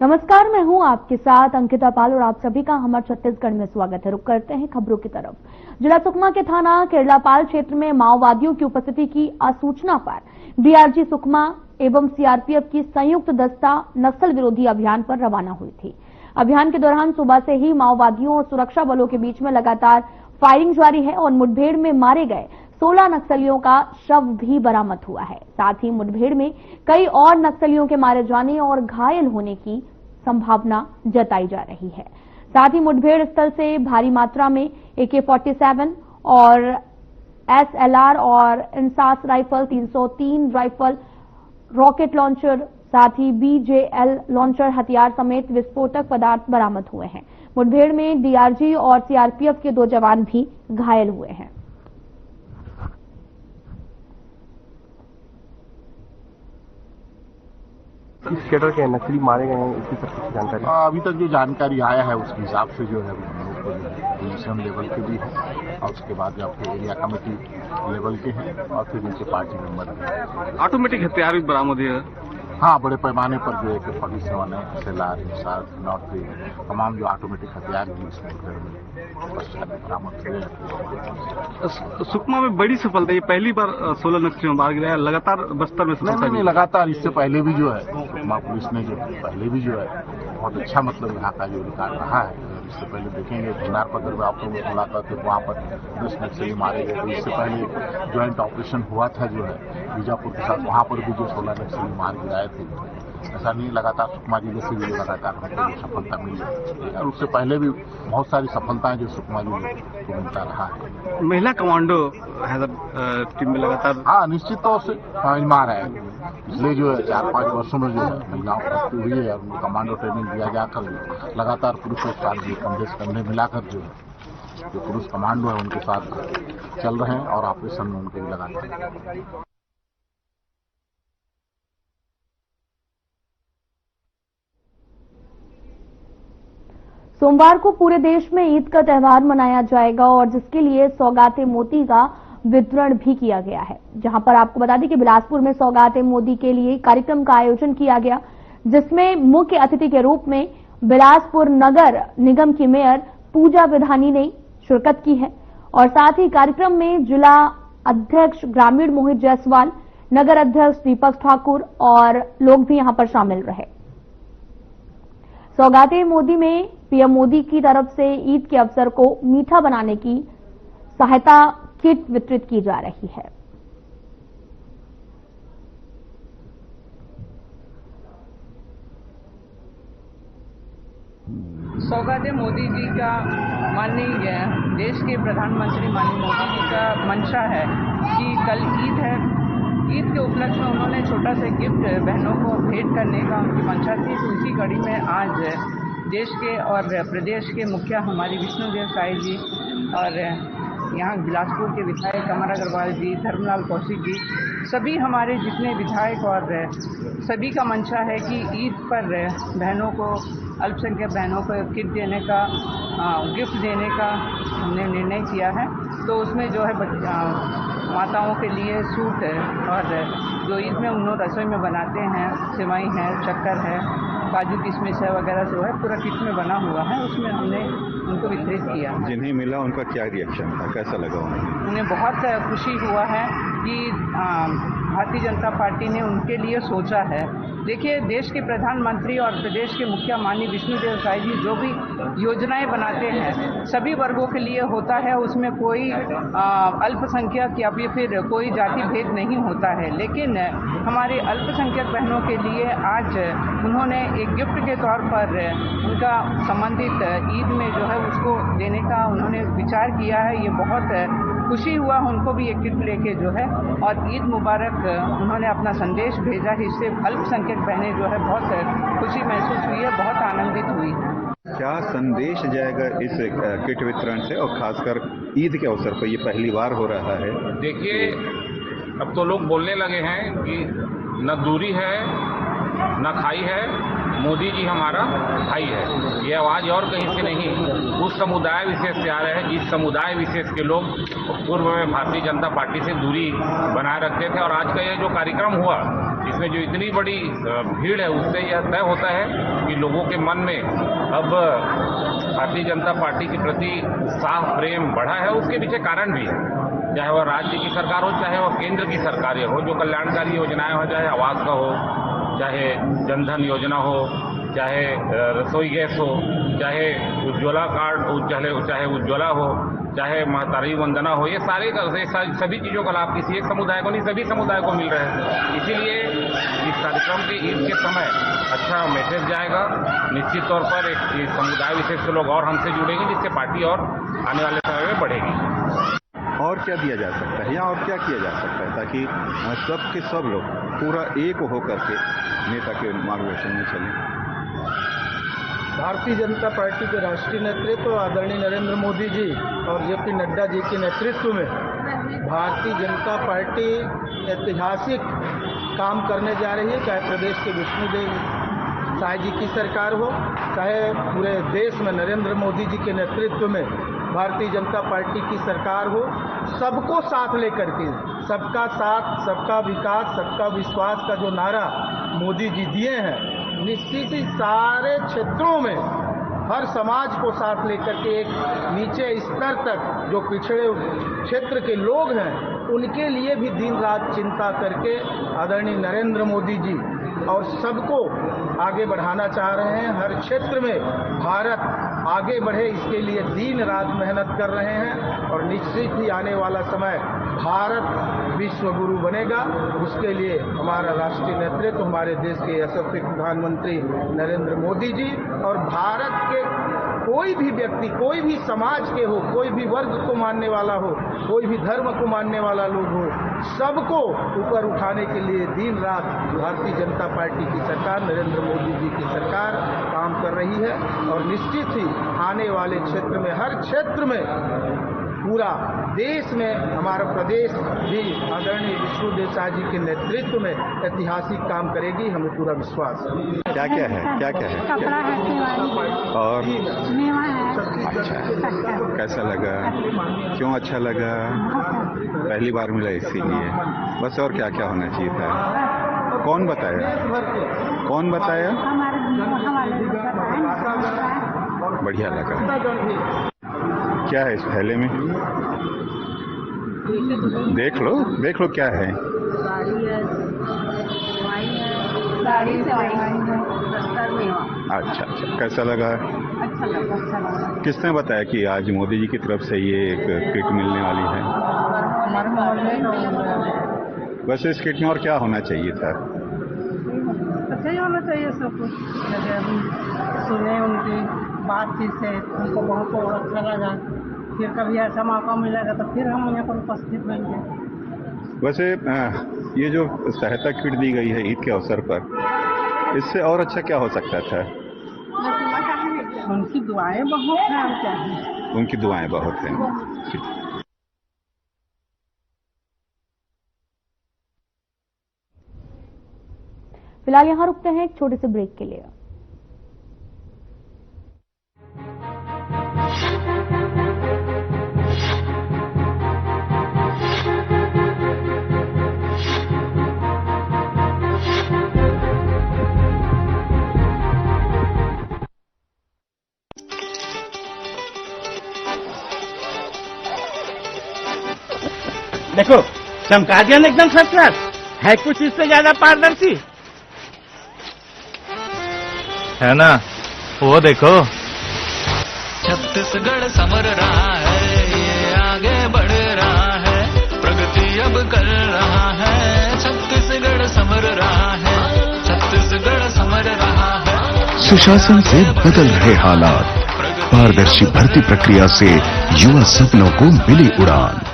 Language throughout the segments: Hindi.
नमस्कार, मैं हूं आपके साथ अंकिता पाल और आप सभी का हमारे छत्तीसगढ़ में स्वागत है। रुक करते हैं खबरों की तरफ। जिला सुकमा के थाना केरलापाल क्षेत्र में माओवादियों की उपस्थिति की सूचना पर डीआरजी सुकमा एवं सीआरपीएफ की संयुक्त दस्ता नक्सल विरोधी अभियान पर रवाना हुई थी। अभियान के दौरान सुबह से ही माओवादियों और सुरक्षा बलों के बीच में लगातार फायरिंग जारी है और मुठभेड़ में मारे गए 16 नक्सलियों का शव भी बरामद हुआ है। साथ ही मुठभेड़ में कई और नक्सलियों के मारे जाने और घायल होने की संभावना जताई जा रही है। साथ ही मुठभेड़ स्थल से भारी मात्रा में AK-47 और SLR और INSAS rifle, 303 rifle, rocket launcher, साथ ही BJL लॉन्चर हथियार समेत विस्फोटक पदार्थ बरामद हुए हैं। मुठभेड़ में डीआरजी और सीआरपीएफ के 2 जवान भी घायल हुए हैं। किस कैडर के नक्सली मारे गए हैं, इसकी सबकी जानकारी अभी तक जो जानकारी आया है उसके हिसाब से जो है पोजीशन लेवल के भी है और उसके बाद जो आपके एरिया कमेटी लेवल के हैं और फिर नीचे पार्टी मेंबर भी। ऑटोमेटिक हथियार भी बरामद है। हाँ, बड़े पैमाने पर जो AK-47 है, SLR, इंसास, नॉट तमाम जो ऑटोमेटिक हथियार भी इसमें बरामद हुए। सुकमा में बड़ी सफलता, ये पहली बार 16 नक्सलियों मार गिरा है। लगातार बस्तर में सफलता नहीं, लगातार इससे पहले भी जो है सुकमा पुलिस ने जो पहले भी जो है बहुत अच्छा मतलब यहाँ का जो रिकॉर्ड रहा है। इससे पहले देखेंगे भंडारपत्र में आपको मुलाकात है, वहाँ पर 10 नक्सली मारे गए। तो इससे पहले ज्वाइंट ऑपरेशन हुआ था जो है बीजापुर के साथ, वहाँ पर भी जो 16 नक्सली मार गिराए थे। ऐसा नहीं, लगातार सुकमा जिले से भी लगातार हमको सफलता मिली है और उससे पहले भी बहुत सारी सफलताएं जो सुकमा जिले को मिलता रहा है। महिला कमांडो है टीम में लगातार। हाँ, निश्चित तौर से मार है। पिछले जो है 4-5 वर्षों में जो है महिलाओं को हुई है और उनको कमांडो ट्रेनिंग दिया जाकर लगातार पुरुषों के साथ कंधे से कंधे मिलाकर जो है जो पुरुष कमांडो है उनके साथ चल रहे हैं और ऑपरेशन में उनके भी लगातार। सोमवार को पूरे देश में ईद का त्यौहार मनाया जाएगा और जिसके लिए सौगाते मोती का वितरण भी किया गया है। जहां पर आपको बता दें कि बिलासपुर में सौगाते मोती के लिए कार्यक्रम का आयोजन किया गया, जिसमें मुख्य अतिथि के रूप में बिलासपुर नगर निगम की मेयर पूजा विधानी ने शिरकत की है और साथ ही कार्यक्रम में जिला अध्यक्ष ग्रामीण मोहित जायसवाल, नगर अध्यक्ष दीपक ठाकुर और लोग भी यहां पर शामिल रहे। सौगाते मोदी में पीएम मोदी की तरफ से ईद के अवसर को मीठा बनाने की सहायता किट वितरित की जा रही है। सौगाते मोदी जी का माननीय देश के प्रधानमंत्री माननीय मोदी जी का मंशा है कि कल ईद है। ईद के उपलक्ष्य में उन्होंने छोटा सा गिफ्ट बहनों को भेंट करने का उनकी मंशा थी। तो इसी कड़ी में आज देश के और प्रदेश के मुखिया हमारी विष्णुदेव साई जी और यहाँ बिलासपुर के विधायक अमर अग्रवाल जी, धर्मलाल कौशिक जी, सभी हमारे जितने विधायक और सभी का मंशा है कि ईद पर बहनों को, अल्पसंख्यक बहनों को किट देने का, गिफ्ट देने का हमने निर्णय किया है। तो उसमें जो है माताओं के लिए सूट और जो ईद में उन लोग रसोई में बनाते हैं, सेवई है, शक्कर है, काजू किशमिश है वगैरह जो है पूरा किट में बना हुआ है, उसमें हमने उनको वितरित किया। जिन्हें मिला उनका क्या रिएक्शन था, कैसा लगा उन्हें बहुत खुशी हुआ है कि भारतीय जनता पार्टी ने उनके लिए सोचा है। देखिए, देश के प्रधानमंत्री और प्रदेश के मुखिया माननीय विष्णुदेव साई जी जो भी योजनाएं बनाते हैं सभी वर्गों के लिए होता है, उसमें कोई अल्पसंख्यक या फिर कोई जाति भेद नहीं होता है। लेकिन हमारे अल्पसंख्यक बहनों के लिए आज उन्होंने एक गिफ्ट के तौर पर उनका संबंधित ईद में जो है उसको देने का उन्होंने विचार किया है। ये बहुत खुशी हुआ उनको भी एक किट लेके जो है और ईद मुबारक उन्होंने अपना संदेश भेजा है। इससे अल्पसंख्यक बहनें जो है बहुत खुशी महसूस हुई है, बहुत आनंदित हुई है। क्या संदेश जाएगा इस किट वितरण से और खासकर ईद के अवसर पर ये पहली बार हो रहा है? देखिए, अब तो लोग बोलने लगे हैं कि न दूरी है न खाई है, मोदी जी हमारा भाई है। ये आवाज़ और कहीं से नहीं, उस समुदाय विशेष से आ रहे हैं जिस समुदाय विशेष के लोग पूर्व में भारतीय जनता पार्टी से दूरी बनाए रखते थे। और आज का ये जो कार्यक्रम हुआ, इसमें जो इतनी बड़ी भीड़ है, उससे यह तय होता है कि लोगों के मन में अब भारतीय जनता पार्टी के प्रति उत्साह प्रेम बढ़ा है। उसके पीछे कारण भी है, चाहे वह राज्य की सरकार हो, चाहे वह केंद्र की सरकारें हो, जो कल्याणकारी योजनाएं हो, चाहे आवास का हो, चाहे जनधन योजना हो, चाहे रसोई गैस हो, चाहे उज्ज्वला कार्ड, चाहे उज्ज्वला हो, चाहे महतारी वंदना हो, ये सभी चीज़ों का लाभ किसी एक समुदाय को नहीं, सभी समुदाय को मिल रहे हैं। इसीलिए इस कार्यक्रम के ईद के समय अच्छा मैसेज जाएगा। निश्चित तौर पर एक समुदाय विशेष के लोग और हमसे जुड़ेंगे, जिससे पार्टी और आने वाले समय में बढ़ेगी। और क्या दिया जा सकता है या और क्या किया जा सकता है ताकि सब के सब लोग पूरा एक होकर के नेता के मार्गदर्शन में चलें? भारतीय जनता पार्टी के राष्ट्रीय नेतृत्व आदरणीय नरेंद्र मोदी जी और जेपी नड्डा जी के नेतृत्व में भारतीय जनता पार्टी ऐतिहासिक काम करने जा रही है। चाहे प्रदेश के विष्णुदेव साय जी की सरकार हो, चाहे पूरे देश में नरेंद्र मोदी जी के नेतृत्व में भारतीय जनता पार्टी की सरकार हो, सबको साथ लेकर के सबका साथ, सबका विकास, सबका विश्वास का जो नारा मोदी जी दिए हैं, निश्चित ही सारे क्षेत्रों में हर समाज को साथ लेकर के एक नीचे स्तर तक जो पिछड़े क्षेत्र के लोग हैं, उनके लिए भी दिन रात चिंता करके आदरणीय नरेंद्र मोदी जी और सबको आगे बढ़ाना चाह रहे हैं। हर क्षेत्र में भारत आगे बढ़े, इसके लिए दिन रात मेहनत कर रहे हैं और निश्चित ही आने वाला समय भारत विश्व गुरु बनेगा। उसके लिए हमारा राष्ट्रीय नेतृत्व, हमारे देश के यशस्वी प्रधानमंत्री नरेंद्र मोदी जी और भारत के कोई भी व्यक्ति, कोई भी समाज के हो, कोई भी वर्ग को मानने वाला हो, कोई भी धर्म को मानने वाला लोग हो, सबको ऊपर उठाने के लिए दिन रात भारतीय जनता पार्टी की सरकार, नरेंद्र मोदी जी की सरकार काम कर रही है। और निश्चित ही आने वाले क्षेत्र में, हर क्षेत्र में, पूरा देश में हमारा प्रदेश भी आदरणीय विष्णुदेव साय जी के नेतृत्व में ऐतिहासिक काम करेगी, हमें पूरा विश्वास है। क्या क्या है? क्या क्या है? कपड़ा है, दिवाली और मेवा है। अच्छा, कैसा लगा? क्यों अच्छा लगा? पहली बार मिला इसीलिए? बस और क्या क्या होना चाहिए था? कौन बताया? कौन बताया? बढ़िया लगा। क्या है इस थैले में? देख लो क्या है। साड़ी है, साड़ी से अच्छा, कैसा लगा? अच्छा लगा। किसने बताया कि आज मोदी जी की तरफ से ये एक किट मिलने वाली है? हमारे मोहल्ले। वैसे इस किट में और क्या होना चाहिए था? अच्छा ही होना चाहिए सब कुछ। जैसे अभी सुने उनकी बातचीत से हमको बहुत अच्छा लगा। फिर कभी ऐसा मौका मिलेगा तो फिर हम यहाँ पर उपस्थित होंगे। वैसे ये जो सहायता किट दी गई है ईद के अवसर पर, इससे और अच्छा क्या हो सकता था? उनकी दुआएं बहुत हैं, और क्या है? उनकी दुआएं बहुत हैं। फिलहाल यहाँ रुकते हैं एक छोटे से ब्रेक के लिए। देखो, चमका दिया एकदम फर्स्ट क्लास है, कुछ इससे ज्यादा पारदर्शी है ना? वो देखो, छत्तीसगढ़ समर रहा है, ये आगे बढ़ रहा है, प्रगति अब कर रहा है। छत्तीसगढ़ समर रहा है, छत्तीसगढ़ समर रहा है। सुशासन से बदल रहे हालात, पारदर्शी भर्ती प्रक्रिया से युवा सपनों को मिली उड़ान।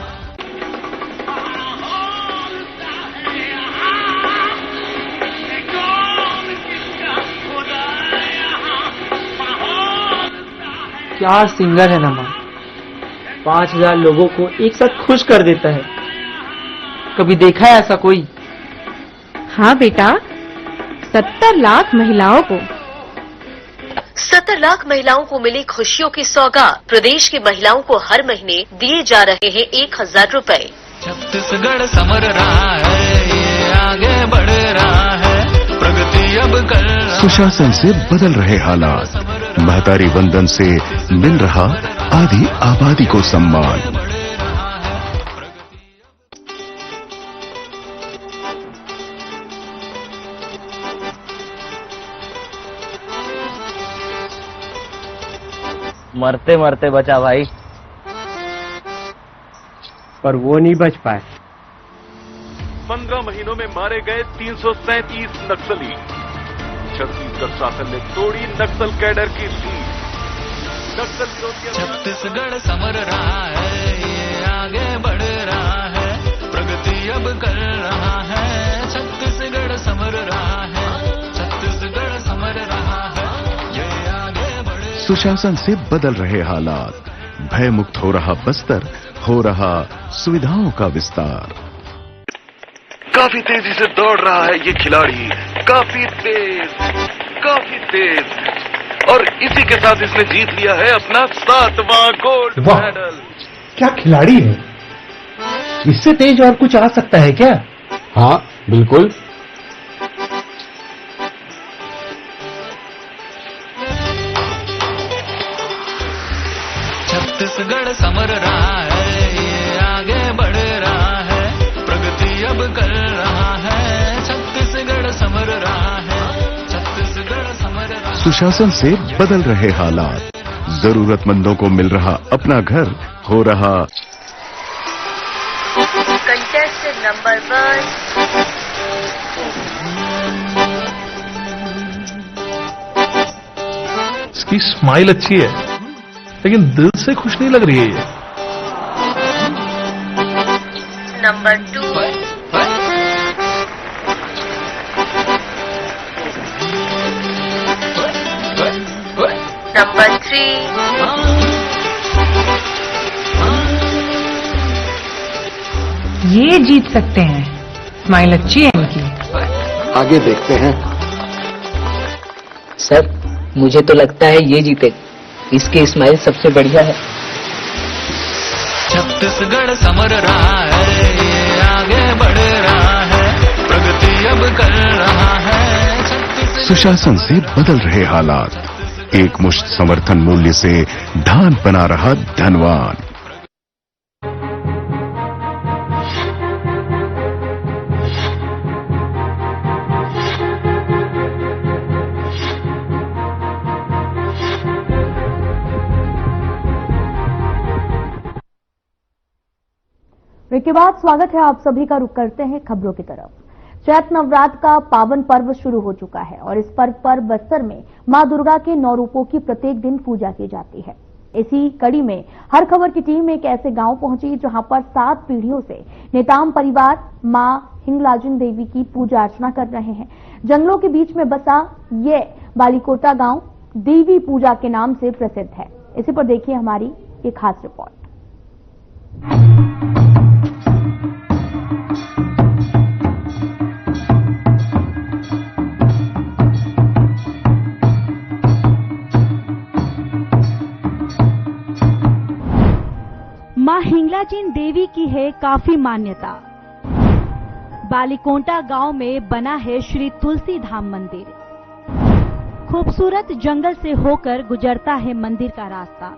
क्या सिंगर है नमा, 5000 लोगों को एक साथ खुश कर देता है। कभी देखा है ऐसा कोई? हाँ बेटा, 70 लाख महिलाओं को 70 लाख महिलाओं को मिली खुशियों की सौगात। प्रदेश की महिलाओं को हर महीने दिए जा रहे हैं 1000 रुपए। छत्तीसगढ़ समर रहा है, ये आगे बढ़ रहा है, प्रगति अब कर रहा है। सुशासन से बदल रहे हालात, महतारी वंदन से मिल रहा आधी आबादी को सम्मान। मरते मरते बचा भाई, पर वो नहीं बच पाए। 15 महीनों में मारे गए 337 नक्सली। छत्तीसगढ़ शासन ने तोड़ी नक्सल कैडर की लीड। नक्सल विरोधी छत्तीसगढ़ समर रहा है, ये आगे बढ़ रहा है, प्रगति अब कर रहा है। छत्तीसगढ़ समर रहा है, छत्तीसगढ़ समर रहा है, ये आगे बढ़। सुशासन से बदल रहे हालात, भय मुक्त हो रहा बस्तर, हो रहा सुविधाओं का विस्तार। काफी तेजी से दौड़ रहा है ये खिलाड़ी, काफी तेज, और इसी के साथ इसने जीत लिया है अपना 7वां गोल्ड मेडल। क्या खिलाड़ी है, इससे तेज और कुछ आ सकता है क्या? हाँ बिल्कुल। छत्तीसगढ़ समर रहा है, ये आगे बढ़ रहा है, प्रगति अब कर रहा है। छत्तीसगढ़ समर रहा है, छत्तीसगढ़ समर रहा है। सुशासन से बदल रहे हालात, जरूरतमंदों को मिल रहा अपना घर, हो रहा। Contestant number 1। इसकी स्माइल अच्छी है, लेकिन दिल से खुश नहीं लग रही है ये। नंबर 2। नंबर 3। ये जीत सकते हैं, स्माइल अच्छी है इनकी। आगे देखते हैं। सर मुझे तो लगता है ये जीते, इसकी स्माइल सबसे बढ़िया है। छत्तीसगढ़ समर रहा है, ये आगे बढ़ रहा है, प्रगति अब कर रहा है। सुशासन से बदल रहे हालात, एक मुश्त समर्थन मूल्य से धान बना रहा धनवान। के बाद स्वागत है आप सभी का। रुख करते हैं खबरों की तरफ। चैत्र नवरात्र का पावन पर्व शुरू हो चुका है और इस पर्व पर बस्तर में मां दुर्गा के 9 रूपों की प्रत्येक दिन पूजा की जाती है। इसी कड़ी में हर खबर की टीम एक ऐसे गांव पहुंची जहां पर 7 पीढ़ियों से नेताम परिवार मां हिंगलाजिन देवी की पूजा अर्चना कर रहे हैं। जंगलों के बीच में बसा ये बालीकोटा गांव देवी पूजा के नाम से प्रसिद्ध है। इसी पर देखिए हमारी ये खास रिपोर्ट। मां हिंगलाजिन देवी की है काफी मान्यता। बालीकोटा गांव में बना है श्री तुलसी धाम मंदिर। खूबसूरत जंगल से होकर गुजरता है मंदिर का रास्ता।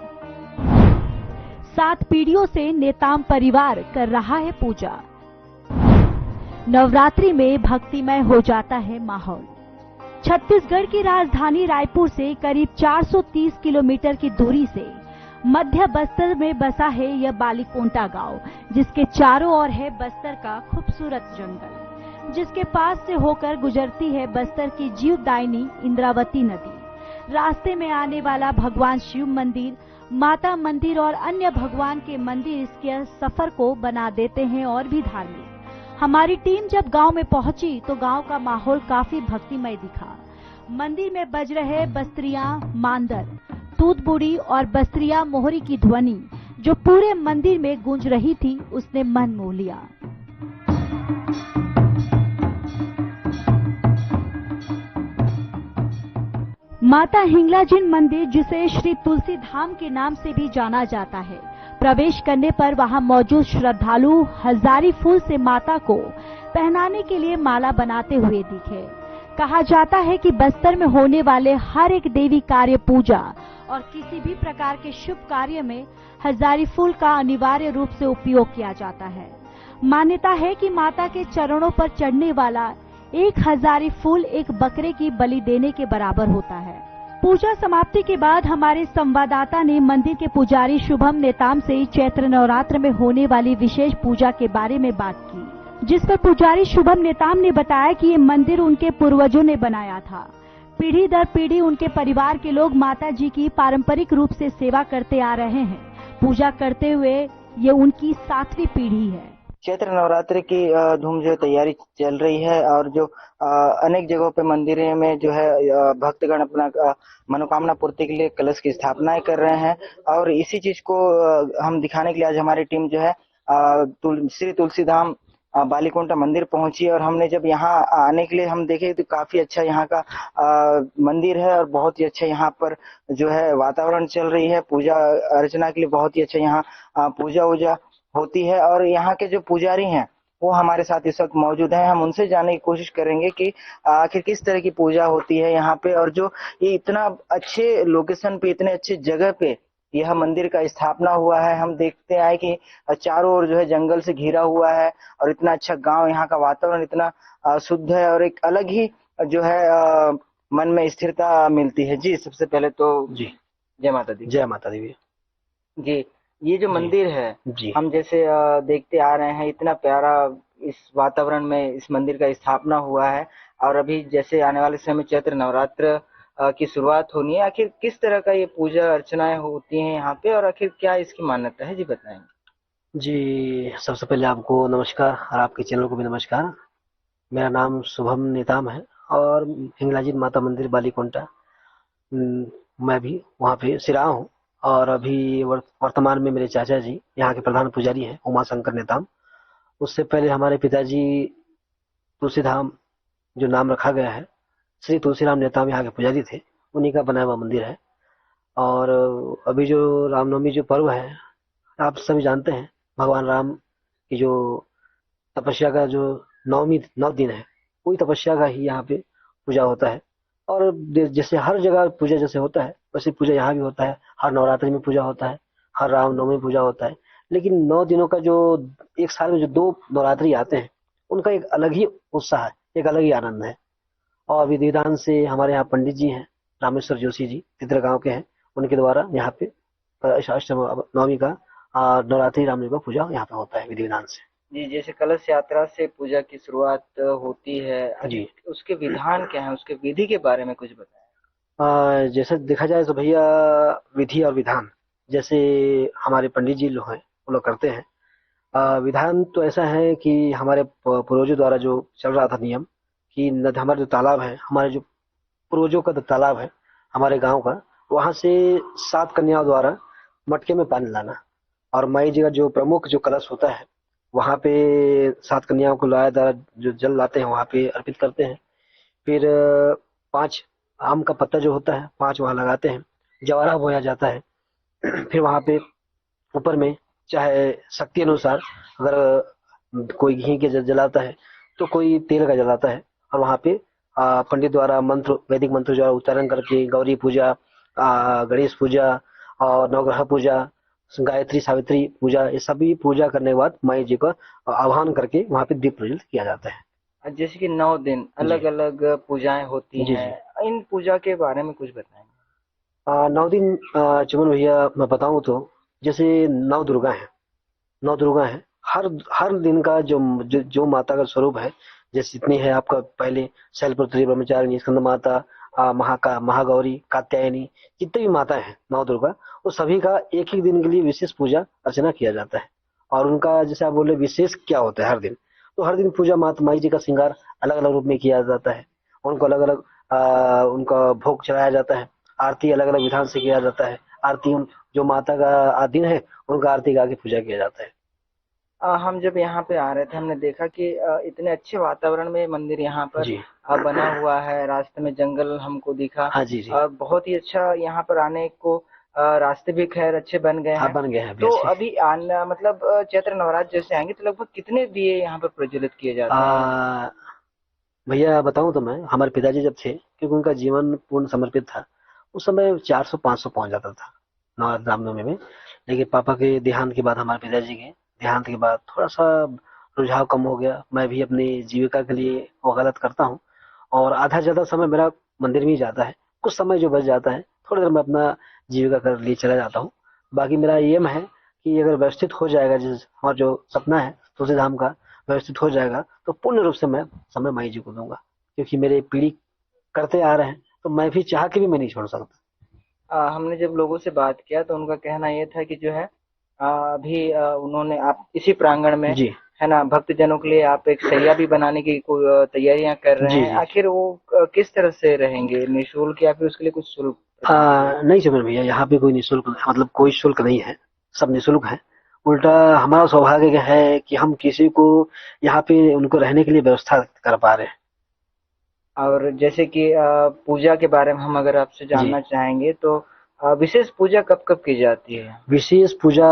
7 पीढ़ियों से नेताम परिवार कर रहा है पूजा। नवरात्रि में भक्तिमय हो जाता है माहौल। छत्तीसगढ़ की राजधानी रायपुर से करीब 430 किलोमीटर की दूरी से मध्य बस्तर में बसा है यह बालीकोटा गांव, जिसके चारों ओर है बस्तर का खूबसूरत जंगल, जिसके पास से होकर गुजरती है बस्तर की जीवदायिनी इंद्रावती नदी। रास्ते में आने वाला भगवान शिव मंदिर, माता मंदिर और अन्य भगवान के मंदिर इसके सफर को बना देते हैं और भी धार्मिक। हमारी टीम जब गांव में पहुंची तो गांव का माहौल काफी भक्तिमय दिखा। मंदिर में बज रहे बस्त्रियां मांदर, तूत बुड़ी और बस्त्रिया मोहरी की ध्वनि जो पूरे मंदिर में गूंज रही थी, उसने मन मोह लिया। माता हिंगलाजिन मंदिर, जिसे श्री तुलसी धाम के नाम से भी जाना जाता है, प्रवेश करने पर वहां मौजूद श्रद्धालु हजारी फूल से माता को पहनाने के लिए माला बनाते हुए दिखे। कहा जाता है कि बस्तर में होने वाले हर एक देवी कार्य, पूजा और किसी भी प्रकार के शुभ कार्य में हजारी फूल का अनिवार्य रूप से उपयोग किया जाता है। मान्यता है कि माता के चरणों पर चढ़ने वाला एक हजारी फूल एक बकरे की बलि देने के बराबर होता है। पूजा समाप्ति के बाद हमारे संवाददाता ने मंदिर के पुजारी शुभम नेताम से चैत्र नवरात्र में होने वाली विशेष पूजा के बारे में बात की, जिस पर पुजारी शुभम नेताम ने बताया कि ये मंदिर उनके पूर्वजों ने बनाया था। पीढ़ी दर पीढ़ी उनके परिवार के लोग माता जी की पारंपरिक रूप से सेवा करते आ रहे हैं। पूजा करते हुए ये उनकी 7वीं पीढ़ी है। चैत्र नवरात्रि की धूम जो तैयारी चल रही है और जो अनेक जगहों पे मंदिरों में जो है भक्तगण अपना मनोकामना पूर्ति के लिए कलश की स्थापनाएं कर रहे हैं और इसी चीज को हम दिखाने के लिए आज हमारी टीम जो है श्री तुलसी धाम बालीकुंटा मंदिर पहुंची और हमने जब यहाँ आने के लिए हम देखे तो काफी अच्छा यहाँ का मंदिर है और बहुत ही अच्छा यहाँ पर जो है वातावरण चल रही है। पूजा अर्चना के लिए बहुत ही अच्छा यहाँ पूजा वूजा होती है और यहाँ के जो पुजारी हैं वो हमारे साथ इस वक्त मौजूद हैं। हम उनसे जानने की कोशिश करेंगे कि आखिर किस तरह की पूजा होती है यहाँ पे और जो ये इतना अच्छे लोकेशन पे, इतने अच्छे जगह पे यह मंदिर का स्थापना हुआ है। हम देखते हैं कि चारों ओर जो है जंगल से घिरा हुआ है और इतना अच्छा गांव, यहाँ का वातावरण इतना शुद्ध है और एक अलग ही जो है मन में स्थिरता मिलती है। जी सबसे पहले तो जी जय माता दी। जय माता दी जी। ये जो मंदिर है जी, हम जैसे देखते आ रहे हैं, इतना प्यारा इस वातावरण में इस मंदिर का स्थापना हुआ है और अभी जैसे आने वाले समय में चैत्र नवरात्र की शुरुआत होनी है। आखिर किस तरह का ये पूजा अर्चनाएं होती हैं यहाँ पे और आखिर क्या इसकी मान्यता है, जी बताएंगे। जी सबसे पहले आपको नमस्कार और आपके चैनल को भी नमस्कार। मेरा नाम शुभम नेताम है और हिंगलाजिन माता मंदिर बालीकुंटा मैं भी वहाँ पे सिरा हूँ और अभी वर्तमान में मेरे चाचा जी यहाँ के प्रधान पुजारी हैं उमा शंकर नेताम। उससे पहले हमारे पिताजी तुलसीधाम जो नाम रखा गया है श्री तुलसीराम नेताम यहाँ के पुजारी थे, उन्हीं का बनाया हुआ मंदिर है। और अभी जो रामनवमी जो पर्व है आप सभी जानते हैं, भगवान राम की जो तपस्या का जो 9 दिन है वही तपस्या का ही यहाँ पे पूजा होता है। और जैसे हर जगह पूजा जैसे होता है वैसे पूजा यहाँ भी होता है। हर नवरात्रि में पूजा होता है, हर रामनवमी में पूजा होता है, लेकिन 9 दिनों का जो एक साल में जो 2 नवरात्रि आते हैं उनका एक अलग ही उत्साह है, एक अलग ही आनंद है। और विधि विधान से हमारे यहाँ पंडित जी हैं रामेश्वर जोशी जी, तितर गांव के हैं, उनके द्वारा यहाँ पे नवमी का नवरात्रि रामनवमी का पूजा यहाँ पे होता है विधि विधान से। जी जैसे कलश यात्रा से पूजा की शुरुआत होती है जी, उसके विधान क्या है, उसके विधि के बारे में कुछ बताएं। जैसे देखा जाए तो भैया विधि और विधान जैसे हमारे पंडित जी लोग हैं वो लोग करते हैं। विधान तो ऐसा है कि हमारे पूर्वजों द्वारा जो चल रहा था नियम कि हमारे जो तालाब है, हमारे जो पूर्वजों का तालाब है हमारे गांव का, वहां से 7 कन्याओं द्वारा मटके में पानी लाना और माई जी का जो प्रमुख जो कलश होता है वहां पे 7 कन्याओं को लाया द्वारा जो जल लाते हैं वहां पे अर्पित करते हैं। फिर 5 आम का पत्ता जो होता है 5 वहां लगाते हैं, जवारा बोया जाता है। फिर वहां पे ऊपर में चाहे शक्ति अनुसार अगर कोई घी के जलाता है तो कोई तेल का जलाता है और वहां पे पंडित द्वारा मंत्र, वैदिक मंत्र द्वारा उच्चारण करके गौरी पूजा, गणेश पूजा और नवग्रह पूजा, गायत्री सावित्री पूजा, ये सभी पूजा करने के बाद माई जी का आह्वान करके वहाँ पे दीप प्रज्वलित किया जाता है। जैसे कि 9 दिन अलग अलग पूजाएं होती हैं, इन पूजा के बारे में कुछ बताएंगे। 9 दिन चमन भैया मैं बताऊं तो जैसे 9 दुर्गा है, 9 दुर्गा है। हर दिन का जो माता का स्वरूप है, जैसे इतनी है आपका पहले शैलपुत्री, ब्रह्मचारिणी, स्कंद माता, महागौरी, कात्यायनी, जितने भी माता है 9 दुर्गा, वो सभी का एक एक दिन के लिए विशेष पूजा अर्चना किया जाता है। और उनका जैसे आप बोले विशेष क्या होता है हर दिन, तो हर दिन पूजा माई जी का श्रृंगार अलग अलग रूप में किया जाता है, उनको अलग अलग उनका भोग चढ़ाया जाता है, आरती अलग अलग विधान से किया जाता है। आरती जो माता का दिन है उनका आरती गा के पूजा किया जाता है। हम जब यहाँ पे आ रहे थे हमने देखा कि इतने अच्छे वातावरण में मंदिर यहाँ पर जी। बना हुआ है। रास्ते में जंगल हमको दिखा। हाँ जी जी। बहुत ही अच्छा यहाँ पर आने को रास्ते भी खैर अच्छे बन गए हाँ हैं। बन गए हैं तो अभी आना मतलब चैत्र नवरात्र जैसे आएंगे तो लगभग कितने दिए यहाँ पर प्रज्वलित किए जाते हैं? भैया बताऊं तो मैं, हमारे पिताजी जब थे, क्योंकि उनका जीवन पूर्ण समर्पित था, उस समय 400-500 पहुंच जाता था नवरात्र रामनवमी में। लेकिन पापा के देहांत के बाद, हमारे पिताजी के देहांत के बाद थोड़ा सा रुझाव कम हो गया। मैं भी अपनी जीविका के लिए वकालत करता हूँ और आधा ज्यादा समय मेरा मंदिर में ही जाता है। कुछ समय जो बच जाता है थोड़ी देर मैं अपना जीविका कर लिए चला जाता हूँ। बाकी मेरा एम है कि अगर व्यवस्थित हो जाएगा, जिस हमारा जो सपना है तुलसी धाम का व्यवस्थित हो जाएगा, तो पूर्ण रूप से मैं समय माई जी को दूंगा, क्योंकि मेरे पीढ़ी करते आ रहे हैं, तो मैं भी चाह के भी मैं नहीं छोड़ सकता। हमने जब लोगों से बात किया तो उनका कहना ये था कि जो है अभी उन्होंने आप इसी प्रांगण में जी है ना भक्तजनों के लिए आप एक सैया भी बनाने की तैयारियां कर रहे जी हैं। जी। आखिर वो किस तरह से रहेंगे, निःशुल्क या फिर उसके लिए कुछ शुल्क? नहीं सुमन भैया, यहाँ पे कोई निःशुल्क, मतलब कोई शुल्क नहीं है, सब निःशुल्क है। उल्टा हमारा सौभाग्य है कि हम किसी को यहाँ पे उनको रहने के लिए व्यवस्था कर पा रहे हैं। और जैसे कि पूजा के बारे में हम अगर आपसे जानना चाहेंगे तो विशेष पूजा कब कब की जाती है? विशेष पूजा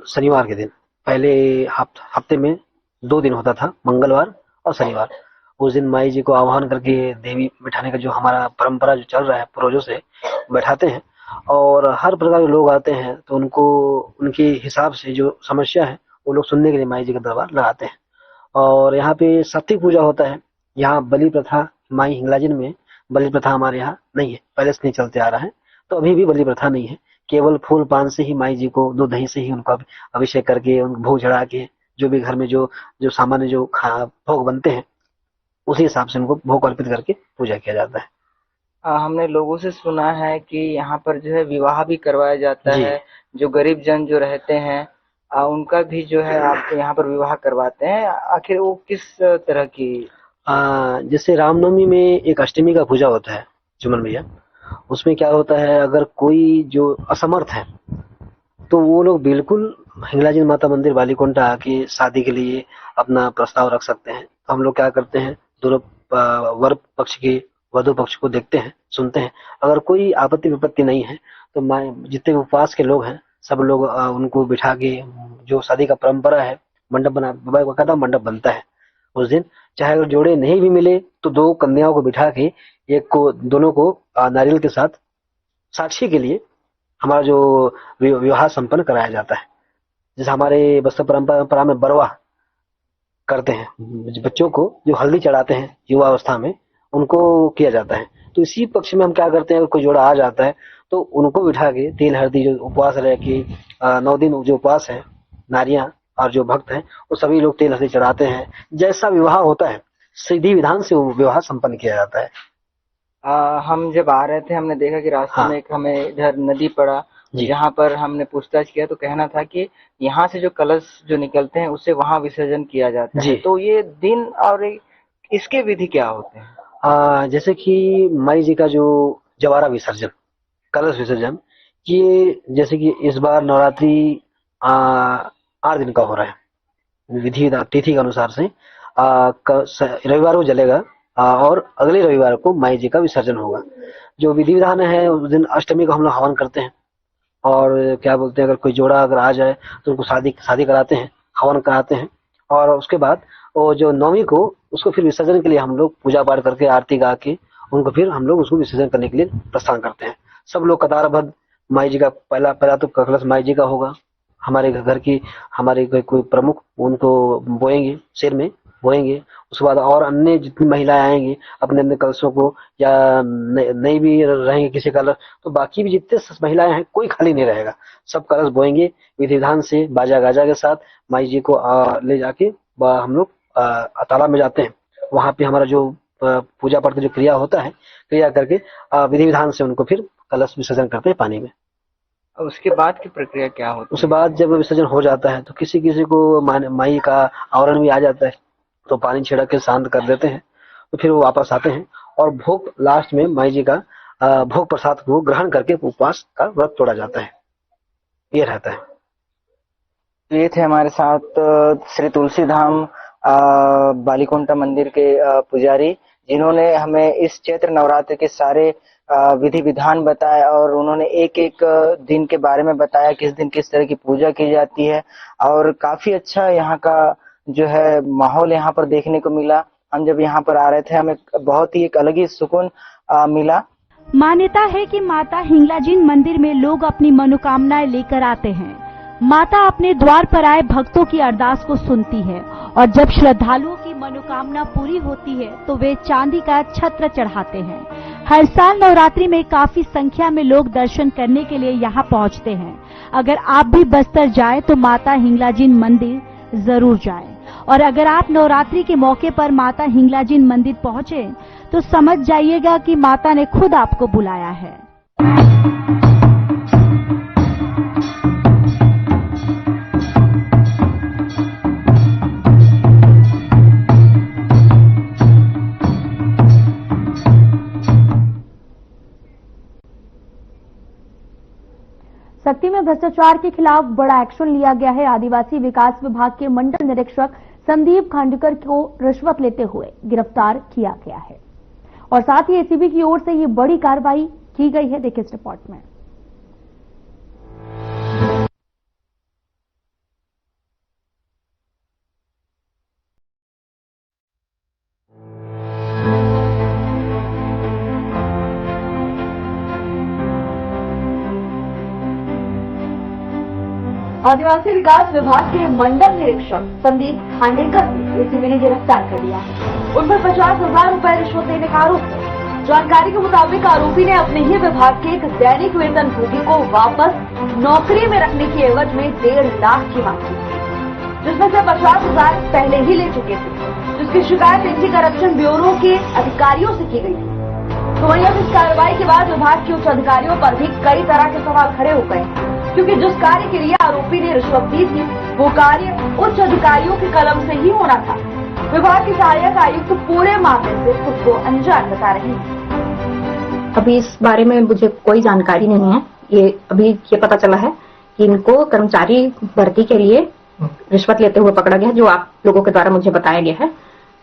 शनिवार के दिन, पहले हफ्ते में 2 दिन होता था, मंगलवार और शनिवार। उस दिन माई जी को आह्वान करके देवी बिठाने का जो हमारा परंपरा जो चल रहा है पूर्वजों से, बैठाते हैं और हर प्रकार के लोग आते हैं, तो उनको उनके हिसाब से जो समस्या है वो लोग सुनने के लिए माई जी का दरबार लगाते हैं। और यहाँ पे सात्विक पूजा होता है। यहाँ बलि प्रथा, माई हिंगलाजिन में बलि प्रथा हमारे यहाँ नहीं है, पहले से नहीं चलते आ रहा है, तो अभी भी बलि प्रथा नहीं है। केवल फूल पान से ही माई जी को, दूध दही से ही उनको अभिषेक करके, उनको भोग चढ़ा के, जो भी घर में जो जो सामान्य जो भोग बनते हैं उसी हिसाब से उनको भोग अर्पित करके पूजा किया जाता है। हमने लोगों से सुना है कि यहाँ पर जो है विवाह भी करवाया जाता है। जो गरीब जन जो रहते हैं उनका भी जो है आप यहाँ पर विवाह करवाते हैं। आखिर वो किस तरह की? जैसे रामनवमी में एक अष्टमी का पूजा होता है जुमन भैया, उसमें क्या होता है, अगर कोई जो असमर्थ है तो वो लोग बिल्कुल हिंगलाजी माता मंदिर बालीकुंटा आके शादी के लिए अपना प्रस्ताव रख सकते हैं। तो हम लोग क्या करते हैं, दोनों वर पक्ष के वधु पक्ष को देखते हैं, सुनते हैं। अगर कोई आपत्ति विपत्ति नहीं है तो जितने उपवास के लोग हैं सब लोग उनको बिठा के, जो शादी का परंपरा है, मंडप बकायदा मंडप बनता है उस दिन। चाहे अगर जोड़े नहीं भी मिले तो 2 कन्याओं को बिठा के दोनों को नारियल के साथ साक्षी के लिए हमारा जो विवाह संपन्न कराया जाता है। जैसे हमारे बस्तर परंपरा में बरवा करते हैं, बच्चों को जो हल्दी चढ़ाते हैं युवा अवस्था में, उनको किया जाता है। तो इसी पक्ष में हम क्या करते हैं, अगर कोई जोड़ा आ जाता है तो उनको बिठा के तेल हल्दी, जो उपवास रह के 9 दिन जो उपवास है, नारियां और जो भक्त हैं वो सभी लोग तेल हल्दी चढ़ाते हैं। जैसा विवाह होता है सीधी विधान से वो विवाह संपन्न किया जाता है। हम जब आ रहे थे हमने देखा कि रास्ते में एक हमें इधर नदी पड़ा, जहाँ पर हमने पूछताछ किया तो कहना था कि यहाँ से जो कलश जो निकलते हैं उसे वहाँ विसर्जन किया जाता है। तो ये दिन और इसके विधि क्या होते हैं? जैसे कि माई जी का जो जवारा विसर्जन, कलश विसर्जन, ये जैसे कि इस बार नवरात्रि 8 दिन का हो रहा है विधि तिथि के अनुसार से। रविवार को जलेगा और अगले रविवार को माई जी का विसर्जन होगा। जो विधि विधान है, उस दिन अष्टमी को हम लोग हवन करते हैं और क्या बोलते हैं, अगर कोई जोड़ा अगर आ जाए तो उनको शादी कराते हैं, हवन कराते हैं। और उसके बाद वो जो नवमी को उसको फिर विसर्जन के लिए हम लोग पूजा पाठ करके आरती गा के उनको फिर हम लोग उसको विसर्जन करने के लिए प्रस्थान करते हैं। सब लोग कतारबद्ध, माई जी का पहला तो कलश माई जी का होगा। हमारे घर की हमारे कोई प्रमुख उनको बोएंगे, सिर में बोएंगे। उसके बाद और अन्य जितनी महिलाएं आएंगी अपने अपने कलशों को, या नहीं भी रहेंगे किसी कलश, तो बाकी भी जितने महिलाएं हैं कोई खाली नहीं रहेगा, सब कलश बोएंगे विधि विधान से, बाजा गाजा के साथ। माई जी को ले जाके हम लोग तालाब में जाते हैं। वहां पे हमारा जो पूजा पाठ का जो क्रिया होता है, क्रिया करके विधि विधान से उनको फिर कलश विसर्जन करते हैं पानी में। उसके बाद की प्रक्रिया क्या होती है? उसके बाद जब विसर्जन हो जाता है तो किसी किसी को माई का आवरण भी आ जाता है, तो पानी छिड़क के शांत कर देते हैं। तो फिर वो वापस आते हैं और भोग लास्ट में माई जी का भोग प्रसाद को ग्रहण करके उपवास का व्रत तोड़ा जाता है। ये रहता है। ये थे हमारे साथ श्री तुलसी धाम बालीकुंटा मंदिर के पुजारी, जिन्होंने हमें इस चैत्र नवरात्र के सारे विधि विधान बताया और उन्होंने एक एक दिन के बारे में बताया, किस दिन किस तरह की पूजा की जाती है। और काफी अच्छा यहाँ का जो है माहौल यहाँ पर देखने को मिला। हम जब यहाँ पर आ रहे थे हमें बहुत ही एक अलग ही सुकून मिला। मान्यता है कि माता हिंगलाजिन मंदिर में लोग अपनी मनोकामनाएं लेकर आते हैं। माता अपने द्वार पर आए भक्तों की अरदास को सुनती है और जब श्रद्धालुओं की मनोकामना पूरी होती है तो वे चांदी का छत्र चढ़ाते हैं। हर साल नवरात्रि में काफी संख्या में लोग दर्शन करने के लिए यहाँ पहुँचते हैं। अगर आप भी बस्तर जाएं तो माता हिंगलाजिन मंदिर जरूर जाएं। और अगर आप नवरात्रि के मौके पर माता हिंगलाजिन मंदिर पहुँचे तो समझ जाइएगा कि माता ने खुद आपको बुलाया है। सक्ती में भ्रष्टाचार के खिलाफ बड़ा एक्शन लिया गया है। आदिवासी विकास विभाग के मंडल निरीक्षक संदीप खांडेकर को रिश्वत लेते हुए गिरफ्तार किया गया है और साथ ही एसीबी की ओर से ये बड़ी कार्रवाई की गई है। देखिए इस रिपोर्ट में। आदिवासी विकास विभाग के मंडल निरीक्षक संदीप खांडेकर को एसीबी ने गिरफ्तार कर लिया है। उन पर 50,000 रुपए रिश्वत देने का आरोप है। जानकारी के मुताबिक आरोपी ने अपने ही विभाग के एक दैनिक वेतन भोगी को वापस नौकरी में रखने की एवज में 1.5 लाख की मांग की थी, जिसमें से 50,000 पहले ही ले चुके थे, जिसकी शिकायत एंटी करप्शन ब्यूरो के अधिकारियों से की गई थी। तो वहीं अब इस कार्रवाई के बाद विभाग के उच्च अधिकारियों पर भी कई तरह के सवाल खड़े हो गए, क्योंकि जिस कार्य के लिए आरोपी ने रिश्वत दी थी वो कार्य उच्च अधिकारियों के कलम से ही होना था। विभाग के सहायक आयुक्त पूरे मामले से खुद को अनजान बता रही है। अभी इस बारे में मुझे कोई जानकारी नहीं है। ये अभी ये पता चला है कि इनको कर्मचारी भर्ती के लिए रिश्वत लेते हुए पकड़ा गया, जो आप लोगों के द्वारा मुझे बताया गया है।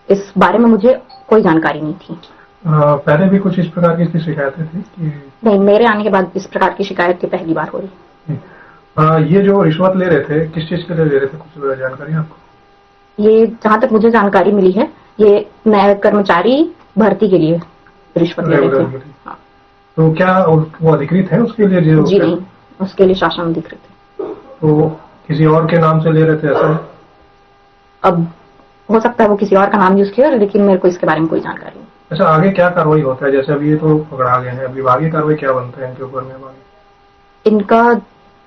इस बारे में मुझे कोई जानकारी नहीं थी। पहले भी कुछ इस प्रकार की शिकायतें थी कि? नहीं, मेरे आने के बाद इस प्रकार की शिकायत की पहली बार हो रही। ये जो रिश्वत ले रहे थे किस चीज के लिए ले रहे थे, कुछ जानकारी है आपको? ये जहाँ तक मुझे जानकारी मिली है ये नए कर्मचारी भर्ती के लिए रिश्वत ले रहे थे। हाँ। तो क्या वो अधिकृत है उसके लिए? जी नहीं, उसके लिए शासन अधिकृत है। तो किसी और के नाम से ले रहे थे ऐसा है? अब हो सकता है वो किसी और का नाम यूज किया, लेकिन मेरे को इसके बारे में कोई जानकारी नहीं। अच्छा, आगे क्या कार्रवाई होता है? जैसे अभी ये तो पकड़ा गए हैं, अभी आगे कार्रवाई क्या बनता है इनके ऊपर में? इनका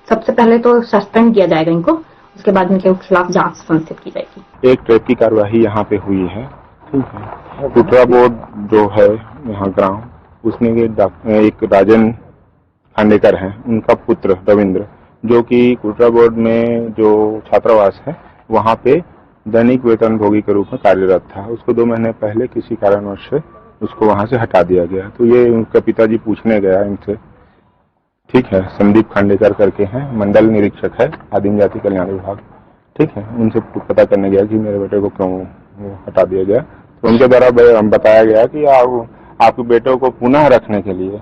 सबसे पहले तो सस्पेंड किया जाएगा इनको, उसके बाद इनके खिलाफ जांच संस्थित की जाएगी। एक ट्रैप की कार्यवाही यहाँ पे हुई है, ठीक है। कुटरा बोर्ड जो है यहाँ ग्राम, उसमें एक राजन खांडेकर है, उनका पुत्र रविंद्र, जो कि कुटरा बोर्ड में जो छात्रावास है वहाँ पे दैनिक वेतन भोगी के रूप में कार्यरत था। उसको 2 महीने पहले किसी कारणवश से उसको वहाँ से हटा दिया गया। तो ये उनका पिताजी पूछने गया इनसे, ठीक है। संदीप खांडेकर करके हैं, मंडल निरीक्षक है आदिम जाति कल्याण विभाग, ठीक है। उनसे पता करने गया कि मेरे बेटे को क्यों हटा दिया गया। तो उनके द्वारा बताया गया कि आपके बेटे को पुनः रखने के लिए,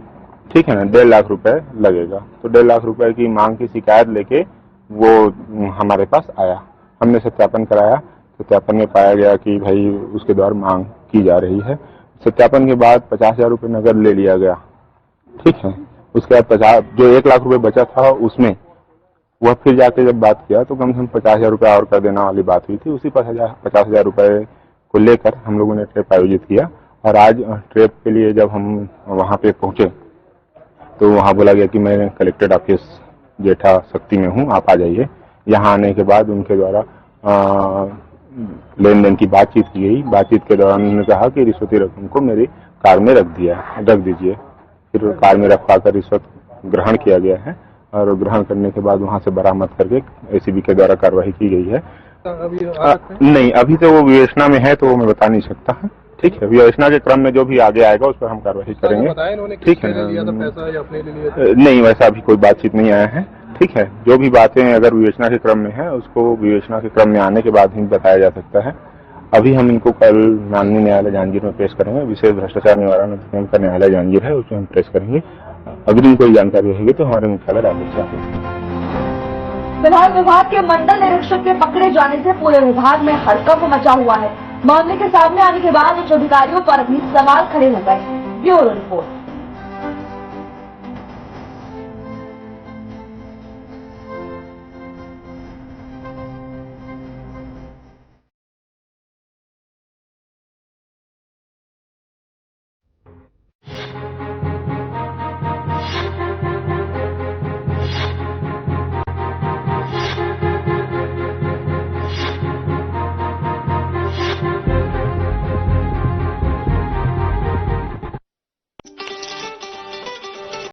ठीक है ना, 1.5 लाख रुपए लगेगा। तो 1.5 लाख रुपए की मांग की शिकायत लेके वो हमारे पास आया। हमने सत्यापन कराया। सत्यापन में पाया गया कि भाई उसके द्वारा मांग की जा रही है। सत्यापन के बाद 50,000 रुपये नगद ले लिया गया, ठीक है। उसके बाद जो 1 लाख रुपए बचा था उसमें वह फिर जाके जब बात किया तो कम से कम 50,000 रुपये और कर देना वाली बात हुई थी। उसी 50,000 रुपये को लेकर हम लोगों ने ट्रेप आयोजित किया और आज ट्रेप के लिए जब हम वहाँ पे पहुंचे तो वहाँ बोला गया कि मैं कलेक्टेड ऑफिस जेठा शक्ति में हूँ, आप आ जाइए। यहाँ आने के बाद उनके द्वारा लेन देन की बातचीत की गई। बातचीत के दौरान उन्होंने कहा कि रिश्वती रकम को मेरी कार में रख दीजिए। फिर कार में रखवा कर रिश्वत ग्रहण किया गया है और ग्रहण करने के बाद वहां से बरामद करके एसीबी के द्वारा कार्रवाई की गई है। नहीं, अभी तो वो विवेचना में है तो वो मैं बता नहीं सकता है, ठीक है। विवेचना के क्रम में जो भी आगे आएगा उस पर हम कार्रवाई करेंगे, ठीक है। नहीं, वैसा अभी कोई बातचीत नहीं आया है, ठीक है, जो भी बातें अगर विवेचना के क्रम में है उसको विवेचना के क्रम में आने के बाद ही बताया जा सकता है। अभी हम इनको कल माननीय न्यायालय जांजगीर में पेश करेंगे। विशेष भ्रष्टाचार निवारण अधिनियम का न्यायालय जांजगीर है, उसमें हम पेश करेंगे। अगली कोई जानकारी रहेगी तो हमारे मुख्यालय रायपुर से आएगी। फिलहाल विभाग के मंडल निरीक्षक के पकड़े जाने से पूरे विभाग में हड़कंप मचा हुआ है। मामले के सामने आने के बाद उच्च अधिकारियों पर भी सवाल खड़े हो गए। Bureau report.